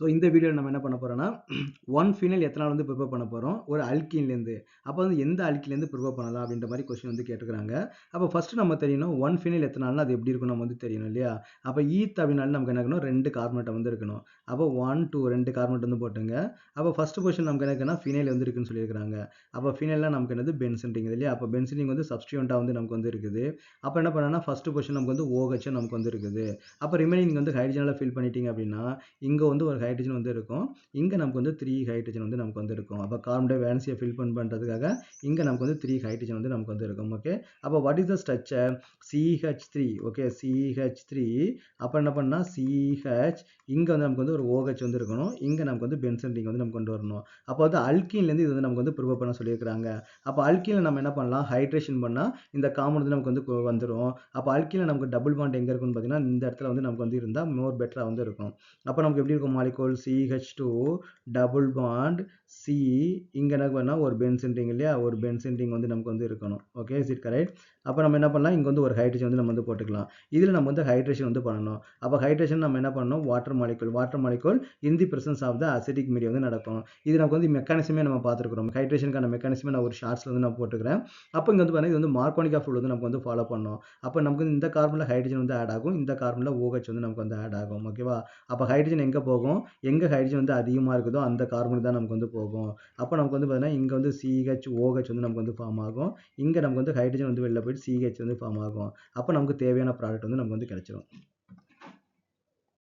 So இந்த வீடியோவில் நம்ம என்ன பண்ண போகிறோம்னா ஒன் ஃபினைல் எத்தனால் வந்து ப்ரிப்பேர் பண்ண போகிறோம் ஒரு அல்கீன்லேருந்து. அப்போ வந்து எந்த அல்கீன்லேருந்து ப்ரிப்பேர் பண்ணலாம் அப்படின்ற மாதிரி கொஸ்டின் வந்து கேட்டுக்கிறாங்க. அப்போ ஃபஸ்ட்டு நம்ம தெரியணும் ஒன் ஃபினைல் எத்தனால்னா அது எப்படி இருக்கும் நம்ம வந்து தெரியணும் இல்லையா. அப்போ ஈத் அப்படின்னாலும் நமக்கு என்ன இருக்கணும், 2 கார்பனேட்டை வந்து இருக்கணும். அப்போ 1 2 2 கார்பனேட் வந்து போட்டுங்க. அப்போ ஃபஸ்ட்டு பொசிஷன் நமக்கு என்ன இருக்குன்னா ஃபினைல் வந்து இருக்குன்னு சொல்லியிருக்காங்க. அப்போ ஃபினைல்னா நமக்கு என்னது பென்சென்டிங் இல்லையா. அப்போ பென்சென்டிங் வந்து சப்ஸ்டியூண்டாக வந்து நமக்கு வந்து இருக்குது. அப்போ என்ன பண்ணனா ஃபஸ்ட்டு பொசிஷன் நமக்கு வந்து OH நமக்கு வந்து இருக்குது. அப்போ ரிமைனிங் வந்து ஹைட்ரஜனில் ஃபில் பண்ணிட்டீங்க அப்படின்னா இங்கே வந்து ஒரு ஹைட்ரஜன் வந்து இருக்கும். இங்கே நமக்கு வந்து 3 ஹைட்ரஜன் வந்து நமக்கு வந்து இருக்கும். அப்போ கார்பன் டை வேலன்சியை ஃபில் பண்ணுறதுக்காக இங்கே நமக்கு வந்து 3 ஹைட்ரஜன் வந்து நமக்கு வந்து இருக்கும். ஓகே, அப்போ what is the structure CH3. Okay, CH3. அப்போ என்ன பண்ணால் CH இங்கே வந்து நமக்கு வந்து ஒரு OH வந்து இருக்கணும். இங்கே நமக்கு வந்து பென்சன் ரிங் வந்து நம்ம கொண்டு வரணும். அப்போ வந்து அல்கீன்லேருந்து இது வந்து நமக்கு வந்து ப்ரிப்பேர் பண்ண சொல்லியிருக்காங்க. அப்போ அல்கீனில் நம்ம என்ன பண்ணலாம், ஹைட்ரேஷன் பண்ணால் இந்த காம்பவுண்ட் வந்து நமக்கு வந்து வந்துடும். அப்போ அல்கீனில் நமக்கு டபுள் பாண்ட் எங்கே இருக்குன்னு பார்த்தீங்கன்னா இந்த இடத்துல வந்து நமக்கு வந்து இருந்தால் மோர் பெட்டராக வந்து இருக்கும். அப்போ நமக்கு எப்படி இருக்கும், molecule CH2 double bond C இங்கே என்ன பண்ணால் ஒரு பென்சன் ரிங் இல்லையா, ஒரு பென்சன் ரிங் வந்து நமக்கு வந்து இருக்கணும். Okay, is it correct. அப்போ நம்ம என்ன பண்ணலாம், இங்கே வந்து ஒரு ஹைட்ரஜன் வந்து நம்ம வந்து போட்டுக்கலாம். இதில் நம்ம வந்து ஹைட்ரேஷன் வந்து பண்ணணும். அப்போ ஹைட்ரேஷன் நம்ம என்ன பண்ணணும், water molecule in the presence of the acetic medium வந்து நடக்கும். இது நமக்கு வந்து மெக்கானிசமே நம்ம பார்த்துருக்கிறோம். ஹைட்ரேஷனுக்கான மெக்கானிசமே நான் ஒரு ஷார்ட்ஸில் வந்து நான் போட்டுக்கிறேன். அப்போ இங்கே வந்து பார்த்தீங்கன்னா இது வந்து மார்க்கோனிக் ஆஃப் வந்து நமக்கு வந்து ஃபாலோ பண்ணணும். அப்போ நமக்கு வந்து இந்த கார்பனில் ஹைட்ரஜன் வந்து ஆட் ஆகும், இந்த கார்பனில் OH வந்து நமக்கு வந்து ஆட் ஆகும். ஓகேவா. அப்போ ஹைட்ரஜன் எங்கே போகும், எங்கே ஹைட்ரஜன் வந்து அதிகமாக இருக்குதோ அந்த கார்பனுக்கு தான் நமக்கு வந்து போகும். அப்போ நமக்கு வந்து பார்த்தீங்கன்னா இங்கே வந்து CHOH வந்து நமக்கு வந்து ஃபார்ம் ஆகும். இங்கே நமக்கு வந்து ஹைட்ரஜன் வந்து வெளில போயிட்டு CH வந்து ஃபார்ம் ஆகும். அப்போ நமக்கு தேவையான ப்ராடக்ட் வந்து நமக்கு வந்து கிடைச்சிடும்.